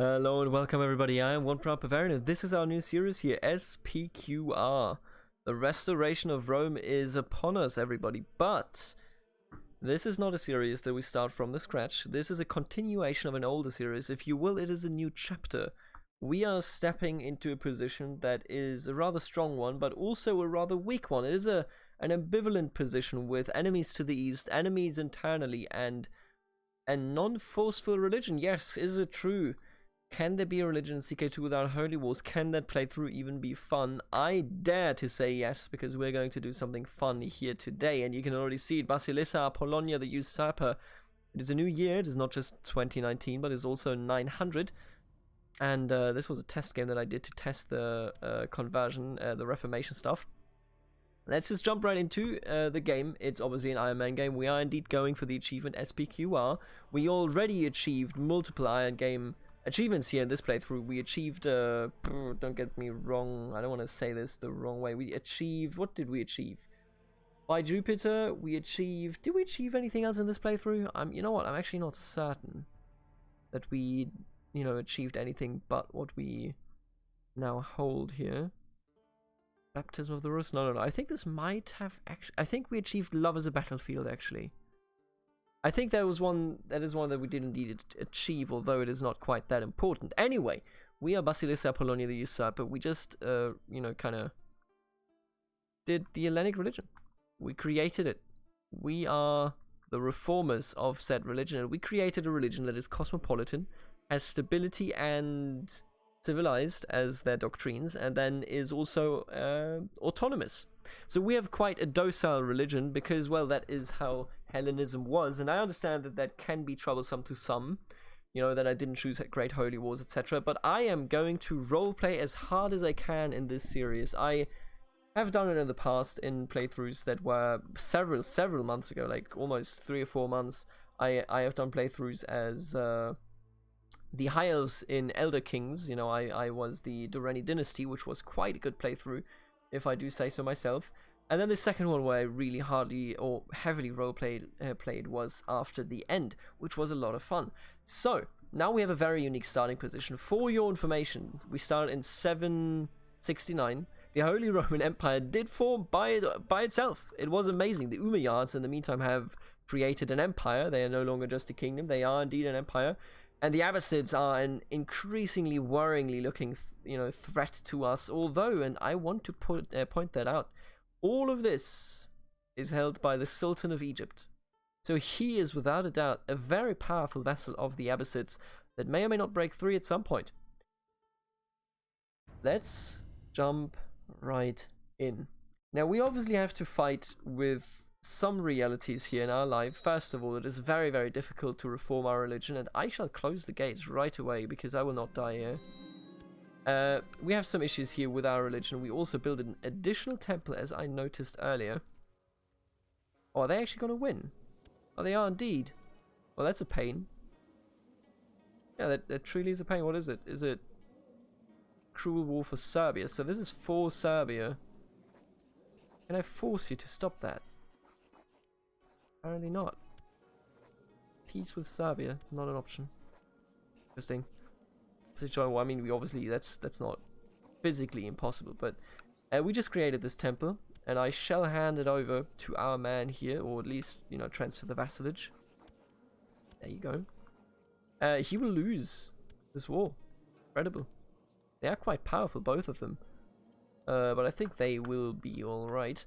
Hello and welcome everybody, I am One Proud Bavarian and this is our new series here, SPQR. The restoration of Rome is upon us, everybody, but this is not a series that we start from the scratch. This is a continuation of an older series. If you will, it is a new chapter. We are stepping into a position that is a rather strong one, but also a rather weak one. It is an ambivalent position with enemies to the east, enemies internally, and a non-forceful religion. Yes, is it true? Can there be a religion in CK2 without holy wars? Can that playthrough even be fun? I dare to say yes, because we're going to do something fun here today, and you can already see it. Basileia Apollonia the Usurper. It is a new year. It is not just 2019, but it's also 900. And this was a test game that I did to test the conversion, the Reformation stuff. Let's just jump right into the game. It's obviously an Iron Man game. We are indeed going for the achievement SPQR. We already achieved multiple Iron Game achievements here in this playthrough. We achieved, don't get me wrong, I don't want to say this the wrong way. We achieved, what did we achieve? By Jupiter, we achieved, did we achieve anything else in this playthrough? You know what, I'm actually not certain that we, achieved anything but what we now hold here. Baptism of the Rose? No, I think this might have actually, I think we achieved Love as a Battlefield, actually. I think that is one that we did indeed achieve, although it is not quite that important. Anyway, we are Basileia Apollonia the Usurper. We just, kind of did the Hellenic religion. We created it. We are the reformers of said religion, and we created a religion that is cosmopolitan, has stability and civilized as their doctrines, and then is also autonomous. So we have quite a docile religion because, well, that is how Hellenism was, and I understand that that can be troublesome to some, that I didn't choose great holy wars, etc. But I am going to roleplay as hard as I can in this series. I have done it in the past in playthroughs that were several months ago, like almost 3 or 4 months. I have done playthroughs as the High Elves in Elder Kings. I was the Durrani Dynasty, which was quite a good playthrough, if I do say so myself. And then the second one where I really hardly or heavily played was After the End, which was a lot of fun. So, now we have a very unique starting position. For your information, we started in 769. The Holy Roman Empire did form by itself. It was amazing. The Umayyads, in the meantime, have created an empire. They are no longer just a kingdom. They are indeed an empire. And the Abbasids are an increasingly worryingly looking, threat to us. Although, and I want to point that out, all of this is held by the Sultan of Egypt. So he is without a doubt a very powerful vassal of the Abbasids that may or may not break free at some point. Let's jump right in. Now we obviously have to fight with some realities here in our life. First of all, it is very, very difficult to reform our religion, and I shall close the gates right away because I will not die here. We have some issues here with our religion. We also built an additional temple, as I noticed earlier. Oh, are they actually going to win? Oh, they are indeed. Well, that's a pain. Yeah, that truly is a pain. What is it? Is it Cruel War for Serbia? So this is for Serbia. Can I force you to stop that? Apparently not. Peace with Serbia, not an option. Interesting. Well, I mean, we obviously that's not physically impossible, but we just created this temple, and I shall hand it over to our man here, or at least transfer the vassalage. There you go. He will lose this war. Incredible. They are quite powerful, both of them, but I think they will be all right.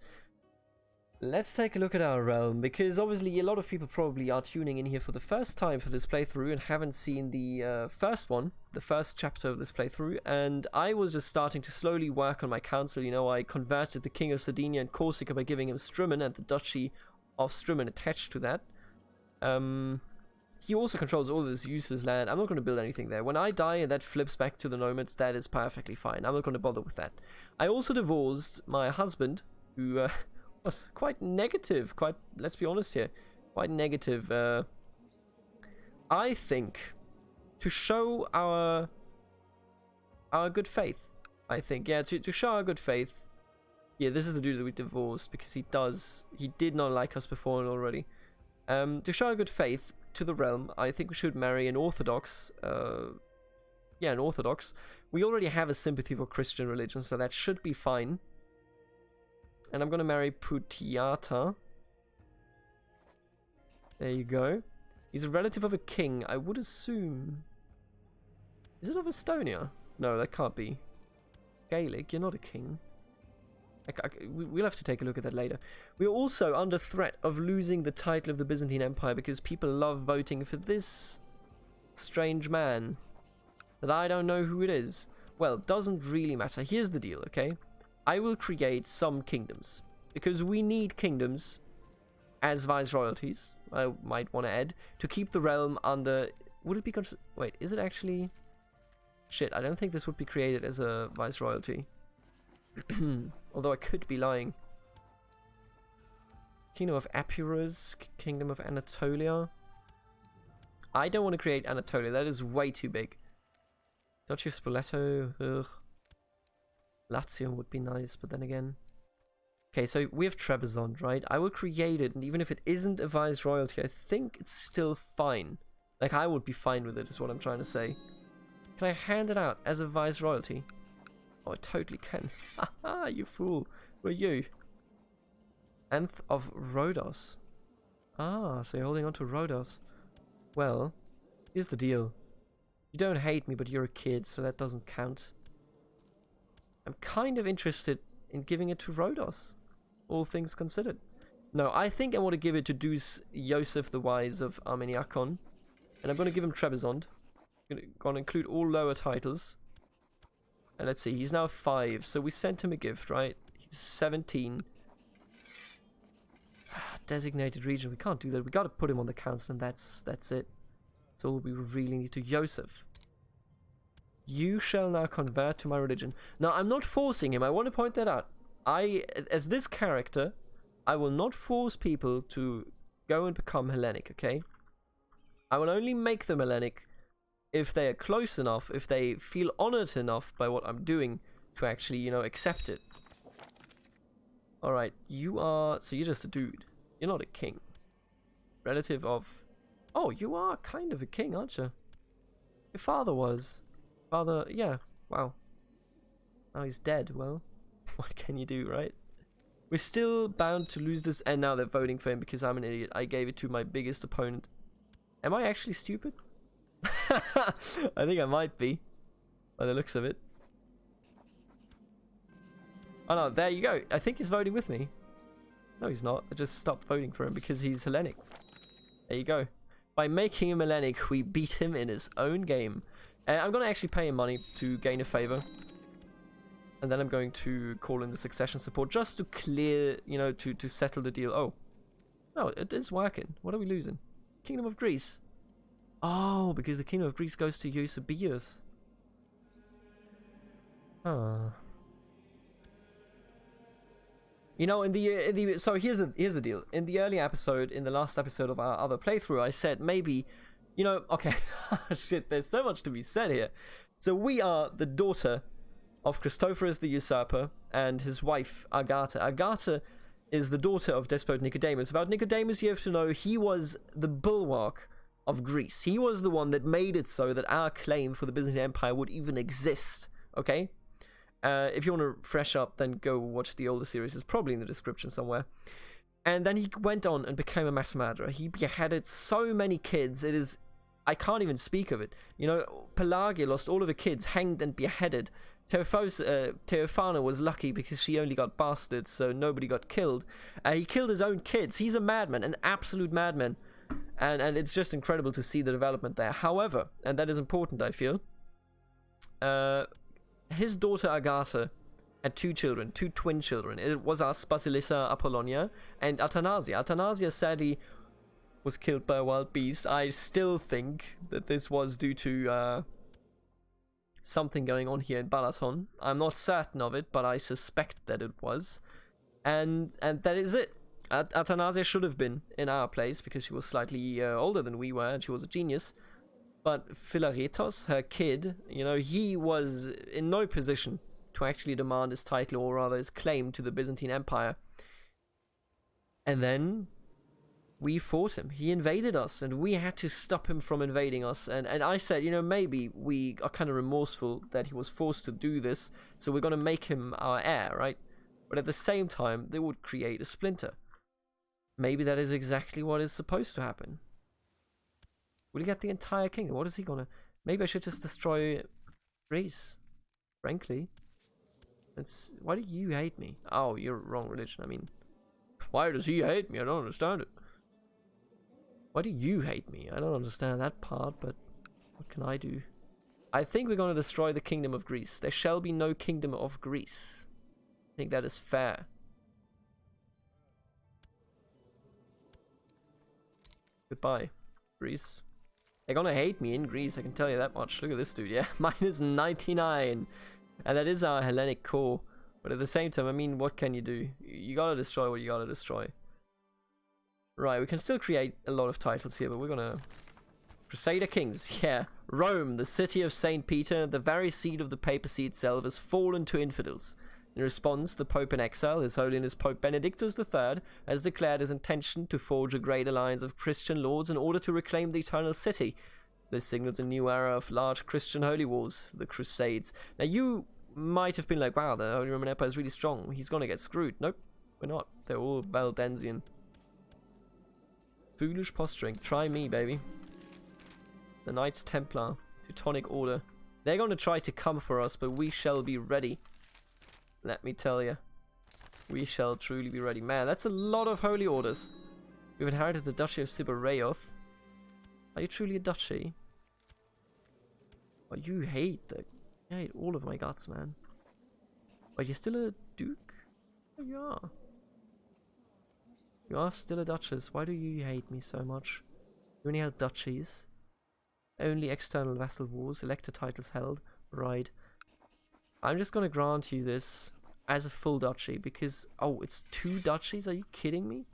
Let's take a look at our realm, because obviously a lot of people probably are tuning in here for the first time for this playthrough and haven't seen the first one, the first chapter of this playthrough, and I was just starting to slowly work on my council. I converted the King of Sardinia and Corsica by giving him Strummen and the Duchy of Strummen attached to that. He also controls all this useless land. I'm not going to build anything there. When I die and that flips back to the nomads, that is perfectly fine. I'm not going to bother with that. I also divorced my husband, who was quite negative, let's be honest here, quite negative. I think to show our good faith, to show our good faith, this is the dude that we divorced because he did not like us before already. To show our good faith to the realm, I think we should marry an Orthodox Yeah, an Orthodox. We already have a sympathy for Christian religion, so that should be fine. And I'm gonna marry Putiata. There you go. He's a relative of a king, I would assume. Is it of Estonia? No, that can't be. Gaelic, you're not a king. We'll have to take a look at that later. We're also under threat of losing the title of the Byzantine Empire because people love voting for this strange man that I don't know who it is. Well, doesn't really matter. Here's the deal, okay? I will create some kingdoms because we need kingdoms as viceroyalties. I might want to add to keep the realm under. Would it be? Wait, is it actually? Shit, I don't think this would be created as a viceroyalty. Although I could be lying. Kingdom of Epirus, Kingdom of Anatolia. I don't want to create Anatolia. That is way too big. Duchy of Spoleto. Ugh. Latium would be nice, but then again. Okay, so we have Trebizond, right? I will create it, and even if it isn't a viceroyalty, I think it's still fine. Like, I would be fine with it, is what I'm trying to say. Can I hand it out as a viceroyalty? Oh, I totally can. Haha, you fool. Who are you? Nth of Rhodos. Ah, so you're holding on to Rhodos. Well, here's the deal. You don't hate me, but you're a kid, so that doesn't count. I'm kind of interested in giving it to Rhodos, all things considered. No, I think I want to give it to Deuce Joseph the Wise of Armeniakon. And I'm going to give him Trebizond. I'm going to include all lower titles. And let's see, he's now 5, so we sent him a gift, right? He's 17. Designated region, we can't do that. We got to put him on the council, and that's it. That's all we really need to. Joseph, you shall now convert to my religion. Now, I'm not forcing him. I want to point that out. As this character, I will not force people to go and become Hellenic, okay? I will only make them Hellenic if they are close enough, if they feel honored enough by what I'm doing to actually, you know, accept it. Alright, you are... So you're just a dude. You're not a king. Relative of... Oh, you are kind of a king, aren't you? Your father was. Father... Yeah, wow. Now he's dead, well. What can you do, right? We're still bound to lose this, and now they're voting for him because I'm an idiot. I gave it to my biggest opponent. Am I actually stupid? I think I might be, by the looks of it. Oh no, there you go. I think he's voting with me. No, he's not. I just stopped voting for him because he's Hellenic. There you go. By making him Hellenic, we beat him in his own game. And I'm going to actually pay him money to gain a favor. And then I'm going to call in the succession support just to clear, you know, to settle the deal. Oh. No, it is working. What are we losing? Kingdom of Greece. Oh, because the Kingdom of Greece goes to Eusebius. Ah. You know, so here's the deal. In the early episode, in the last episode of our other playthrough, I said maybe, you know, okay, shit, there's so much to be said here. So we are the daughter of Christophorus the Usurper and his wife Agatha. Agatha is the daughter of Despot Nicodemus. About Nicodemus, you have to know he was the bulwark of Greece. He was the one that made it so that our claim for the Byzantine Empire would even exist. Okay? If you want to fresh up, then go watch the older series. It's probably in the description somewhere. And then he went on and became a mass murderer. He beheaded so many kids. It is... I can't even speak of it. You know, Pelagia lost all of her kids, hanged and beheaded. Theophana was lucky because she only got bastards, so nobody got killed. He killed his own kids. He's a madman, an absolute madman. And it's just incredible to see the development there. However, and that is important, I feel, his daughter Agatha had 2 children, 2 twin children. It was Basilissa Apollonia and Athanasia. Athanasia sadly was killed by a wild beast. I still think that this was due to something going on here in Balaton. I'm not certain of it, but I suspect that it was. And that is it. Athanasia should have been in our place because she was slightly older than we were and she was a genius. But Philaretos, her kid, you know, he was in no position to actually demand his title, or rather his claim to the Byzantine Empire. And then We fought him. He invaded us, and we had to stop him from invading us. And I said, you know, maybe we are kind of remorseful that he was forced to do this, so we're going to make him our heir, right? But at the same time, they would create a splinter. Maybe that is exactly what is supposed to happen. Will he get the entire kingdom? What is he going to... Maybe I should just destroy Greece, frankly. Why do you hate me? Oh, you're wrong religion. I mean, why does he hate me? I don't understand it. Why do you hate me? I don't understand that part, but what can I do? I think we're going to destroy the kingdom of Greece. There shall be no kingdom of Greece. I think that is fair. Goodbye, Greece. They're going to hate me in Greece, I can tell you that much. Look at this dude, yeah? Minus 99. And that is our Hellenic core. But at the same time, I mean, what can you do? You gotta destroy what you gotta destroy. Right, we can still create a lot of titles here, but we're gonna... Crusader Kings, yeah. Rome, the city of St. Peter, the very seat of the papacy itself, has fallen to infidels. In response, the Pope in exile, His Holiness Pope Benedictus III, has declared his intention to forge a great alliance of Christian lords in order to reclaim the eternal city. This signals a new era of large Christian holy wars, the Crusades. Now you might have been like, wow, the Holy Roman Empire is really strong. He's gonna get screwed. Nope, we're not. They're all Valdensian. Foolish posturing. Try me, baby. The Knights Templar. Teutonic Order. They're gonna try to come for us, but we shall be ready. Let me tell you. We shall truly be ready. Man, that's a lot of holy orders. We've inherited the Duchy of Sibiraeoth. Are you truly a duchy? Oh, you hate all of my guts, man. But you're still a duke? Oh, you are. You are still a duchess. Why do you hate me so much? You only held duchies. Only external vassal wars. Elector titles held. Right. I'm just gonna grant you this as a full duchy because... Oh, it's 2 duchies? Are you kidding me?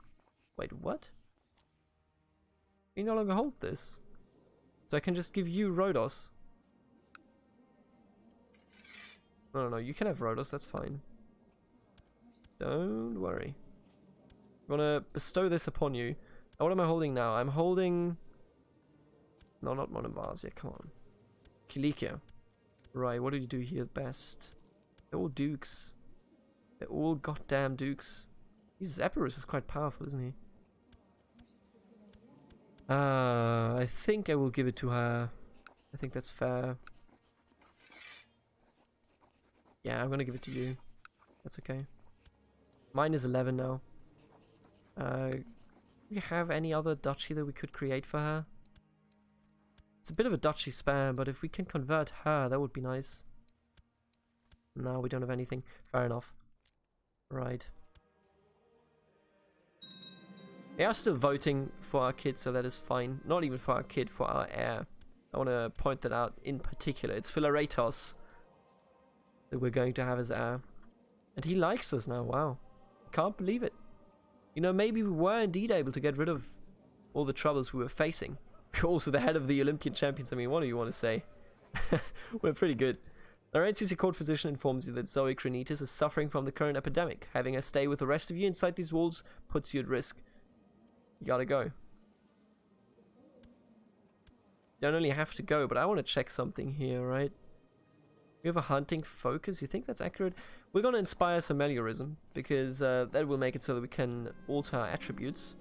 Wait, what? You no longer hold this. So I can just give you Rhodos. No, you can have Rhodos, that's fine. Don't worry. I'm gonna bestow this upon you. Now, what am I holding now? I'm holding... No, not Monemvasia, come on. Kilikia. Right, what do you do here best? They're all dukes. They're all goddamn dukes. Epirus is quite powerful, isn't he? I think I will give it to her. I think that's fair. Yeah, I'm gonna give it to you. That's okay. Mine is 11 now. Do we have any other duchy that we could create for her? It's a bit of a duchy spam, but if we can convert her, that would be nice. No, we don't have anything. Fair enough. Right. They are still voting for our kid, so that is fine. Not even for our kid, for our heir. I want to point that out in particular. It's Philaretos that we're going to have as heir. And he likes us now, wow. Can't believe it. You know, maybe we were indeed able to get rid of all the troubles we were facing. We're also the head of the Olympian champions. I mean, what do you want to say? We're pretty good. Our NCC court physician informs you that Zoe Krenitis is suffering from the current epidemic. Having her stay with the rest of you inside these walls puts you at risk. You gotta go. You don't only have to go, but I want to check something here, right? We have a hunting focus. You think that's accurate? We're going to inspire some meliorism, because that will make it so that we can alter our attributes.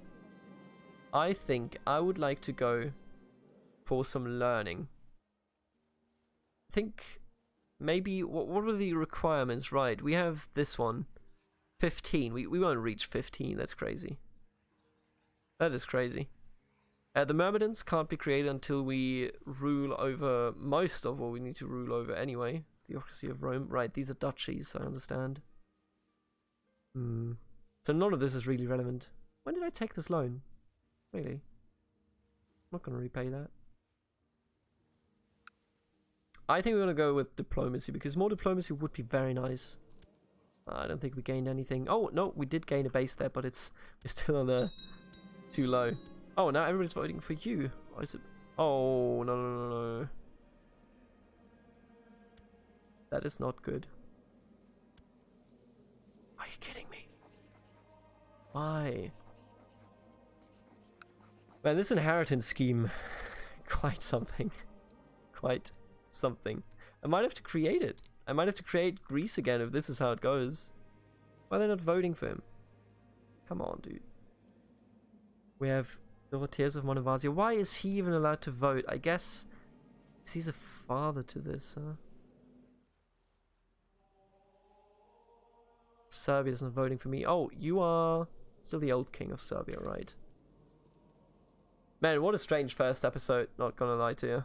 I think I would like to go for some learning. I think maybe... What are the requirements? Right, we have this one. 15. We won't reach 15. That's crazy. That is crazy. The Myrmidons can't be created until we rule over most of what we need to rule over anyway. Theocracy of Rome. Right, these are duchies, I understand. So none of this is really relevant. When did I take this loan? Really? I'm not going to repay that. I think we're going to go with diplomacy, because more diplomacy would be very nice. I don't think we gained anything. Oh, no, we did gain a base there, but we're still on the... too low. Oh, now everybody's voting for you. Why is it? Oh, no. That is not good. Are you kidding me? Why? Man, this inheritance scheme, quite something. Quite something. I might have to create it. I might have to create Greece again if this is how it goes. Why are they not voting for him? Come on, dude. We have Dorotheus of Monovasia. Why is he even allowed to vote? I guess he's a father to this, huh? Serbia isn't voting for me. Oh, you are still the old king of Serbia, right? Man, what a strange first episode, not gonna lie to you.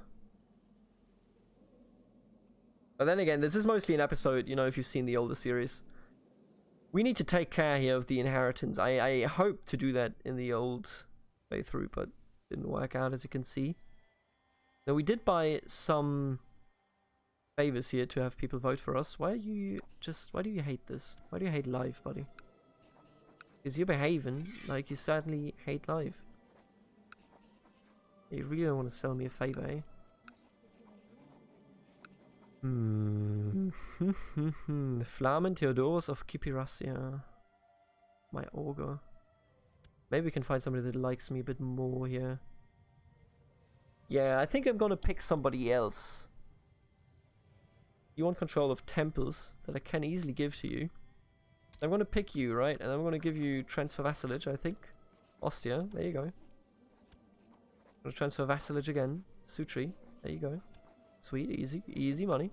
But then again, this is mostly an episode, you know, if you've seen the older series. We need to take care here of the inheritance. I hope to do that in the old playthrough, but didn't work out, as you can see. Now, we did buy some favors here to have people vote for us. Why do you hate this? Why do you hate life, buddy? Because you're behaving like you certainly hate life. You really don't want to sell me a favor, eh? Flamen Theodorus of Kipirassia. My augur. Maybe we can find somebody that likes me a bit more here. Yeah, I think I'm gonna pick somebody else. You want control of temples that I can easily give to you. I'm gonna pick you, right? And I'm gonna give you transfer vassalage, I think. Ostia, there you go. I'm gonna transfer vassalage again. Sutri, there you go. Sweet, easy, easy money.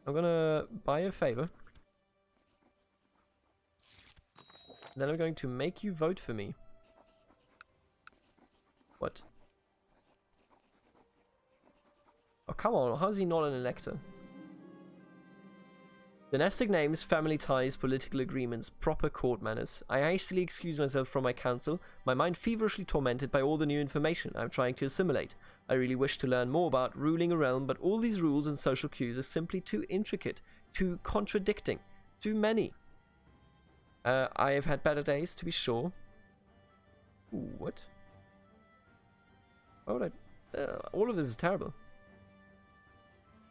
I'm gonna buy a favor. Then I'm going to make you vote for me. What? Oh, come on, how is he not an elector? Dynastic names, family ties, political agreements, proper court manners. I hastily excuse myself from my council, my mind feverishly tormented by all the new information I'm trying to assimilate. I really wish to learn more about ruling a realm, but all these rules and social cues are simply too intricate, too contradicting, too many. I have had better days, to be sure. Ooh, what? Why would I... all of this is terrible.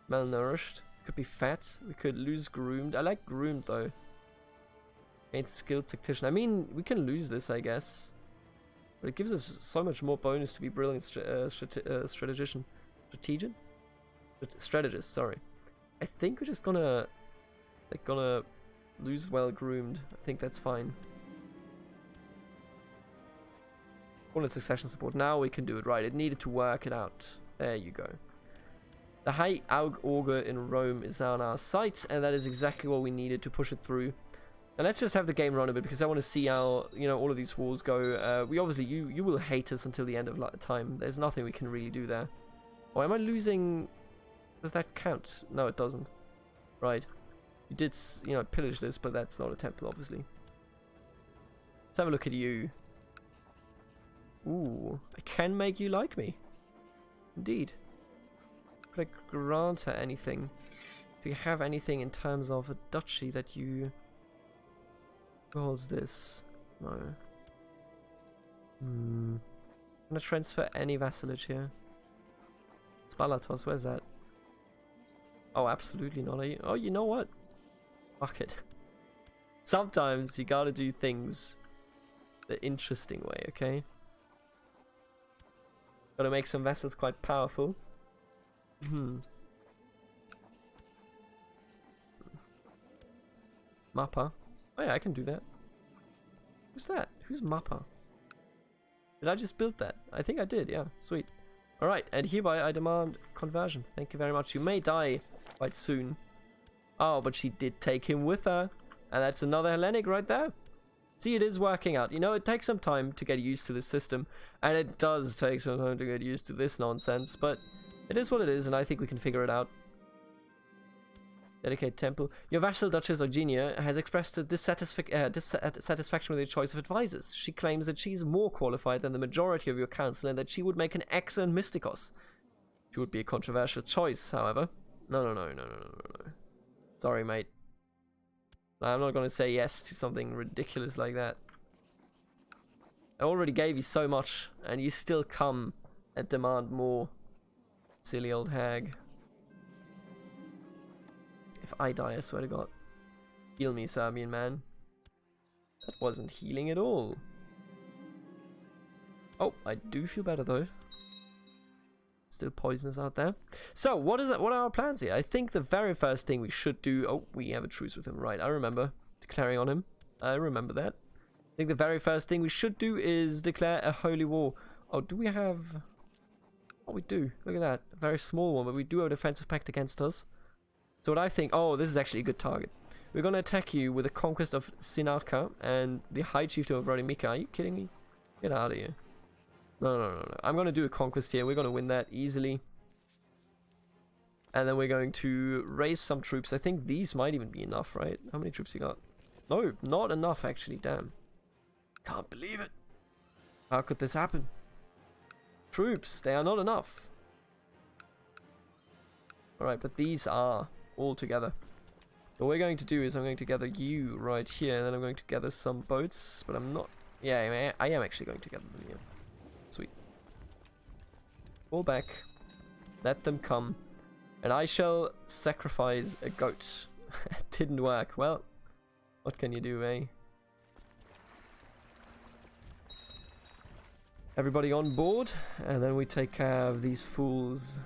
Malnourished. Could be fat. We could lose groomed. I like groomed, though. Ain't skilled tactician. I mean, we can lose this, I guess. But it gives us so much more bonus to be brilliant strategician. Strategian? Strategist, sorry. I think we're just gonna... like, gonna lose well groomed. I think that's fine. All succession support. Now we can do it right. It needed to work it out. There you go. The High Augur in Rome is now on our sight, and that is exactly what we needed to push it through. And let's just have the game run a bit, because I want to see how, you know, all of these wars go. We obviously, you will hate us until the end of time. There's nothing we can really do there. Oh, am I losing... does that count? No, it doesn't. Right. You did, you know, pillage this, but that's not a temple, obviously. Let's have a look at you. Ooh, I can make you like me. Indeed. Could I grant her anything? Do you have anything in terms of a duchy that you... who holds this? No. I'm gonna transfer any vassalage here. Spalatos, where's that? Oh, absolutely not. Oh, you know what? Fuck it. Sometimes you gotta do things the interesting way, okay? Gotta make some vessels quite powerful. Mappa. Oh yeah, I can do that. Who's that? Who's Mappa? Did I just build that? I think I did, yeah. Sweet. Alright, and hereby I demand conversion. Thank you very much. You may die quite soon. Oh, but she did take him with her. And that's another Hellenic right there. See, it is working out. You know, it takes some time to get used to this system. And it does take some time to get used to this nonsense. But it is what it is, and I think we can figure it out. Dedicate temple. Your vassal Duchess Eugenia has expressed a dissatisfaction with your choice of advisors. She claims that she's more qualified than the majority of your council and that she would make an excellent mystikos. She would be a controversial choice, however. No. Sorry, mate. I'm not going to say yes to something ridiculous like that. I already gave you so much, and you still come and demand more. Silly old hag. If I die, I swear to God. Heal me, Serbian man. That wasn't healing at all. Oh, I do feel better though. Still poisonous out there. So, what are our plans here? I think the very first thing we should do... Oh, we have a truce with him. Right, I remember. Declaring on him. I remember that. I think the very first thing we should do is declare a holy war. Oh, do we have... Oh, we do. Look at that. A very small one, but we do have a defensive pact against us. So what I think... Oh, this is actually a good target. We're going to attack you with the conquest of Sinarka and the High Chieftain of Rodimika. Are you kidding me? Get out of here. No. I'm going to do a conquest here. We're going to win that easily. And then we're going to raise some troops. I think these might even be enough, right? How many troops you got? No, not enough actually. Damn. Can't believe it. How could this happen? Troops, they are not enough. Alright, but these are all together. What we're going to do is I'm going to gather you right here. And then I'm going to gather some boats. But I'm not... Yeah, I am actually going to gather them here. Sweet. Fall back. Let them come. And I shall sacrifice a goat. It didn't work. Well, what can you do, eh? Everybody on board. And then we take care of these fools.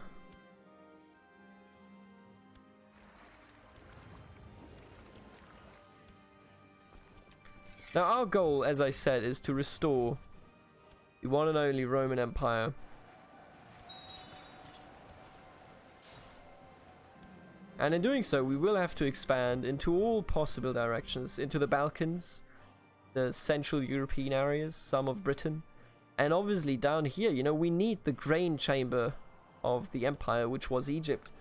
Now our goal, as I said, is to restore the one and only Roman Empire. And in doing so, we will have to expand into all possible directions. Into the Balkans, the Central European areas, some of Britain. And obviously down here, you know, we need the grain chamber of the empire, which was Egypt.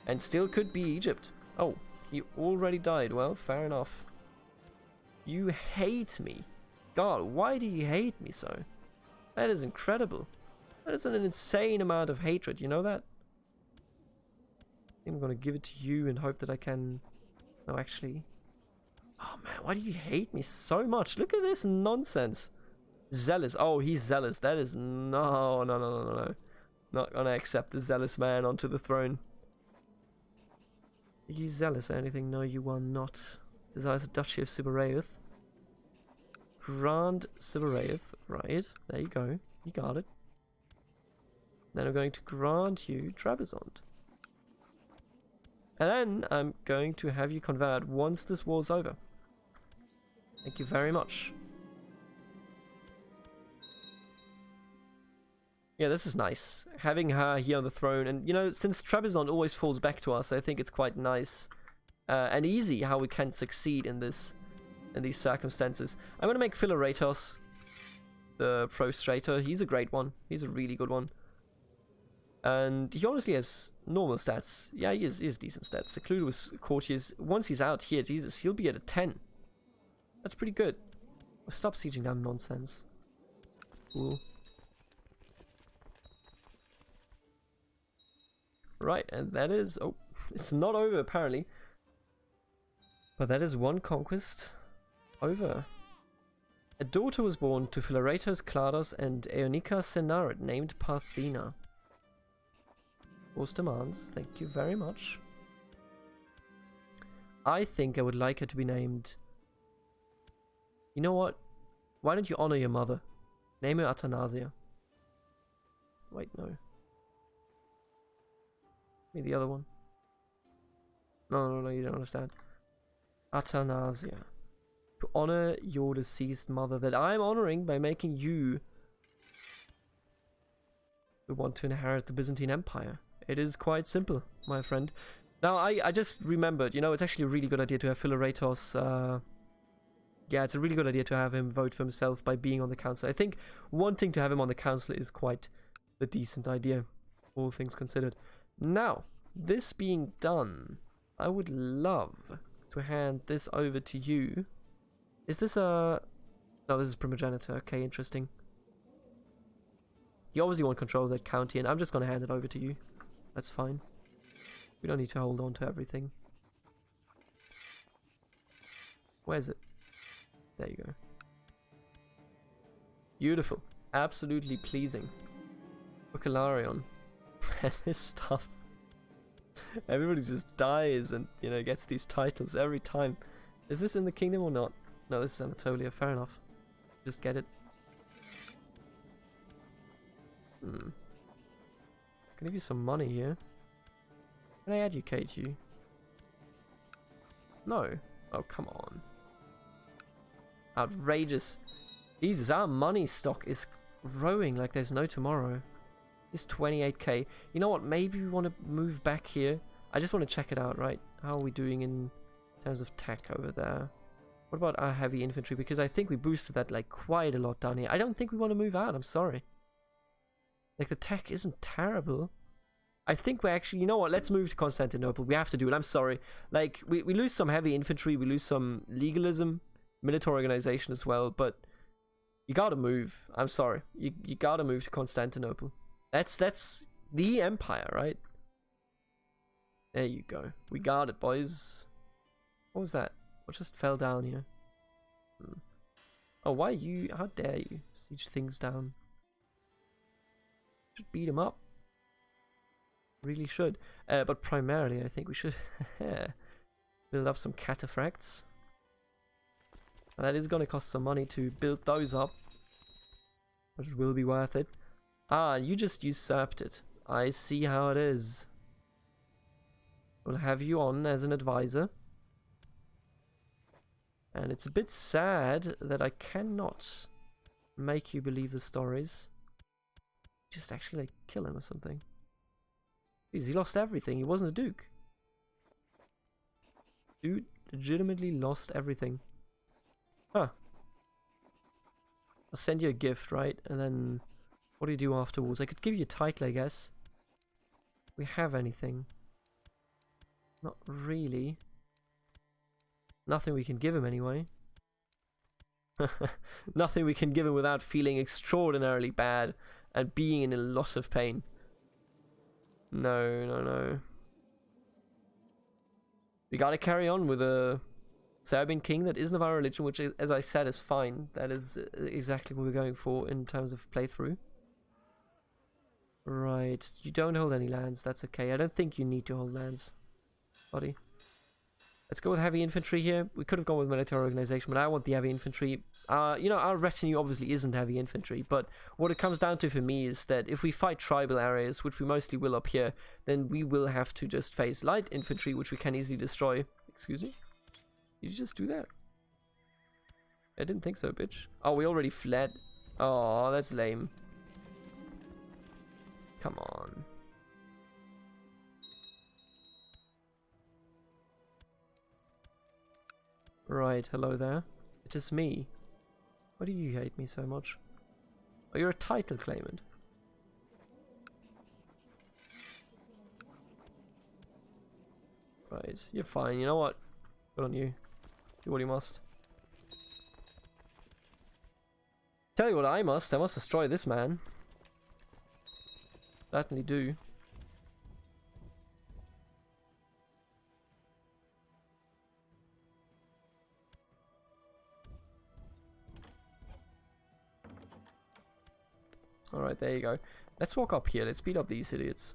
And still could be Egypt. Oh, he already died. Well, fair enough. You hate me. God, why do you hate me so? That is incredible. That is an insane amount of hatred, you know that? I think I'm gonna give it to you and hope that I can... No, actually... Oh man, why do you hate me so much? Look at this nonsense. Zealous. Oh, he's zealous. That is... No. Not gonna accept a zealous man onto the throne. Are you zealous or anything? No, you are not. Desires the Duchy of Sibiraeus. Grant Sibiraeus. Right, there you go. You got it. Then I'm going to grant you Trebizond. And then I'm going to have you convert once this war's over. Thank you very much. Yeah, this is nice. Having her here on the throne. And, you know, since Trebizond always falls back to us, I think it's quite nice and easy how we can succeed in these circumstances. I'm going to make Philaretos the Prostrator. He's a great one. He's a really good one. And he honestly has normal stats. Yeah, he has decent stats. Secluded with courtiers. Once he's out here, Jesus, he'll be at a 10. That's pretty good. Stop sieging down nonsense. Cool. Right, and that is... Oh, it's not over apparently. But that is one conquest over. A daughter was born to Philaretos Clados and Eonica Senaret, named Parthena. Force demands, thank you very much. I think I would like her to be named... You know what? Why don't you honor your mother? Name her Athanasia. Wait, no. Maybe the other one. No, you don't understand. Athanasia. To honor your deceased mother that I'm honoring by making you the one to inherit the Byzantine Empire. It is quite simple, my friend. Now, I just remembered, you know, it's actually a really good idea to have Philaretos, yeah, it's a really good idea to have him vote for himself by being on the council. I think wanting to have him on the council is quite the decent idea, all things considered. Now, this being done, I would love to hand this over to you. Is this a... No, this is Primogenitor. Okay, interesting. You obviously want control of that county, and I'm just going to hand it over to you. That's fine. We don't need to hold on to everything. Where's it? There you go. Beautiful. Absolutely pleasing. Bucalarion. And his stuff. Everybody just dies and, you know, gets these titles every time. Is this in the kingdom or not? No, this is Anatolia. Fair enough. Just get it. Can I give you some money here? Can I educate you? No. Oh, come on. Outrageous. Jesus, our money stock is growing like there's no tomorrow. It's 28k. You know what? Maybe we want to move back here. I just want to check it out, right? How are we doing in terms of tech over there? What about our heavy infantry? Because I think we boosted that like quite a lot down here. I don't think we want to move out. I'm sorry. Like the tech isn't terrible. I think we're actually, you know what? Let's move to Constantinople. We have to do it. I'm sorry. Like we lose some heavy infantry. We lose some legalism, military organization as well. But you gotta move. I'm sorry. You gotta move to Constantinople. That's the empire, right? There you go. We got it, boys. What was that? What just fell down here? Oh, why you? How dare you siege things down? Should beat them up. Really should. But primarily, I think we should build up some cataphracts. And that is going to cost some money to build those up. But it will be worth it. Ah, you just usurped it. I see how it is. We'll have you on as an advisor. And it's a bit sad that I cannot make you believe the stories. Just actually like kill him or something. Jeez, he lost everything. He wasn't a duke. Dude legitimately lost everything. Huh. I'll send you a gift, right? And then what do you do afterwards? I could give you a title, I guess. We have anything? Not really. Nothing we can give him anyway. Nothing we can give him without feeling extraordinarily bad and being in a lot of pain. No. We gotta carry on with a Serbian king that isn't of our religion, which, as I said, is fine. That is exactly what we're going for in terms of playthrough. Right, you don't hold any lands, that's okay. I don't think you need to hold lands, buddy. Let's go with heavy infantry here. We could have gone with military organization, but I want the heavy infantry. You know, our retinue obviously isn't heavy infantry, but what it comes down to for me is that if we fight tribal areas, which we mostly will up here, then we will have to just face light infantry, which we can easily destroy. Excuse me? Did you just do that? I didn't think so, bitch. Oh, we already fled. Oh, that's lame. Come on. Right, hello there. It is me. Why do you hate me so much? Oh, you're a title claimant. Right, you're fine. You know what? Good on you. Do what you must. Tell you what I must destroy this man. Certainly do. Alright, there you go. Let's walk up here. Let's beat up these idiots.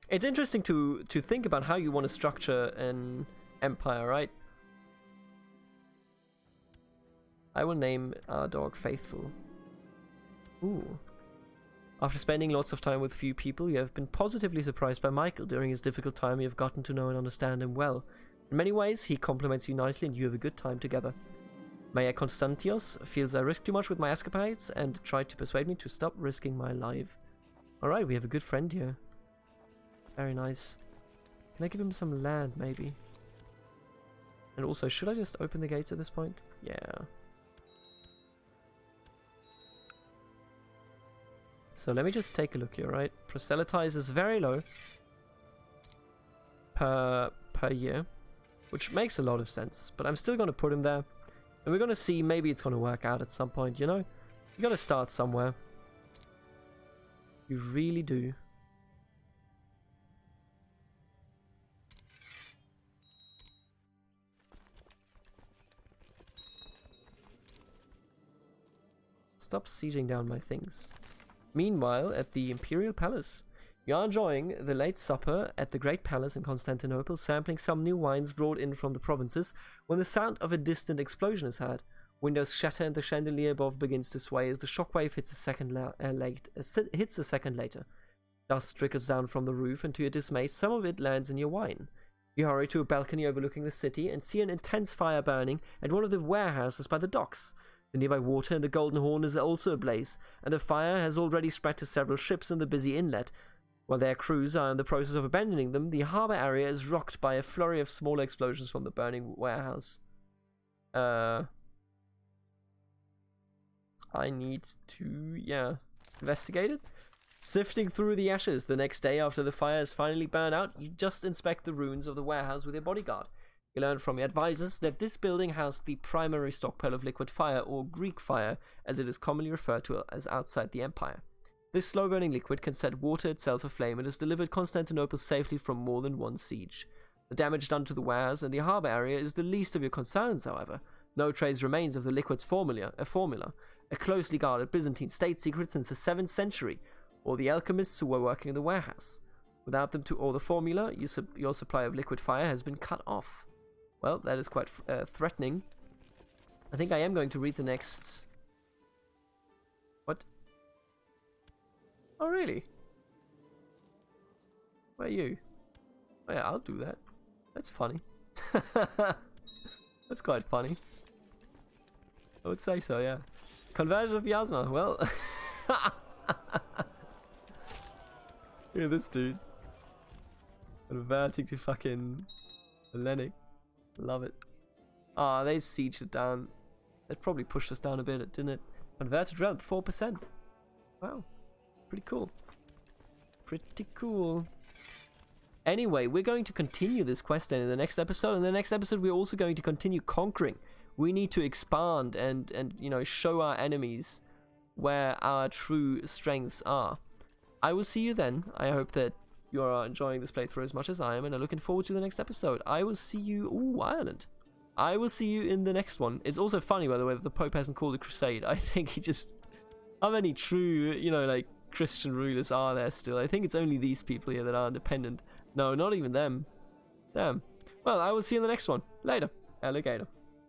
It's interesting to think about how you want to structure an empire, right? I will name our dog Faithful. Ooh. After spending lots of time with few people, you have been positively surprised by Michael. During his difficult time, you have gotten to know and understand him well. In many ways, he compliments you nicely and you have a good time together. Mayor Constantios feels I risk too much with my escapades and tried to persuade me to stop risking my life. Alright, we have a good friend here. Very nice. Can I give him some land, maybe? And also, should I just open the gates at this point? Yeah. So let me just take a look here, right? Proselytize is very low per year, which makes a lot of sense, but I'm still going to put him there, and we're going to see, maybe it's going to work out at some point, you know? You got to start somewhere. You really do. Stop sieging down my things. Meanwhile, at the Imperial Palace, you are enjoying the late supper at the Great Palace in Constantinople, sampling some new wines brought in from the provinces, when the sound of a distant explosion is heard. Windows shatter and the chandelier above begins to sway as the shockwave hits the second later. Dust trickles down from the roof, and to your dismay, some of it lands in your wine. You hurry to a balcony overlooking the city and see an intense fire burning at one of the warehouses by the docks. The nearby water in the Golden Horn is also ablaze, and the fire has already spread to several ships in the busy inlet. While their crews are in the process of abandoning them, the harbour area is rocked by a flurry of smaller explosions from the burning warehouse. I need to, investigate it. Sifting through the ashes the next day after the fire is finally burned out, you just inspect the ruins of the warehouse with your bodyguard. You learn from your advisors that this building housed the primary stockpile of liquid fire, or Greek fire, as it is commonly referred to as outside the empire. This slow-burning liquid can set water itself aflame and has delivered Constantinople safely from more than one siege. The damage done to the warehouse and the harbour area is the least of your concerns, however. No trace remains of the liquid's formula, a closely guarded Byzantine state secret since the 7th century, or the alchemists who were working in the warehouse. Without them or the formula, your supply of liquid fire has been cut off. Well, that is quite threatening. I think I am going to read the next... What? Oh, really? Where are you? Oh, yeah, I'll do that. That's funny. That's quite funny. I would say so, yeah. Conversion of Yasma. Well... Look at this dude. Converting to fucking Hellenic. Love it. Ah, they sieged it down. That probably pushed us down a bit, didn't it? Converted realm, 4%. Wow. Pretty cool. Pretty cool. Anyway, we're going to continue this quest then in the next episode. In the next episode, we're also going to continue conquering. We need to expand and you know, show our enemies where our true strengths are. I will see you then. I hope that you are enjoying this playthrough as much as I am, and I'm looking forward to the next episode. I will see you... Ooh, Ireland. I will see you in the next one. It's also funny, by the way, that the Pope hasn't called it Crusade. I think he just... How many true, you know, like, Christian rulers are there still? I think it's only these people here that are independent. No, not even them. Damn. Well, I will see you in the next one. Later. Alligator.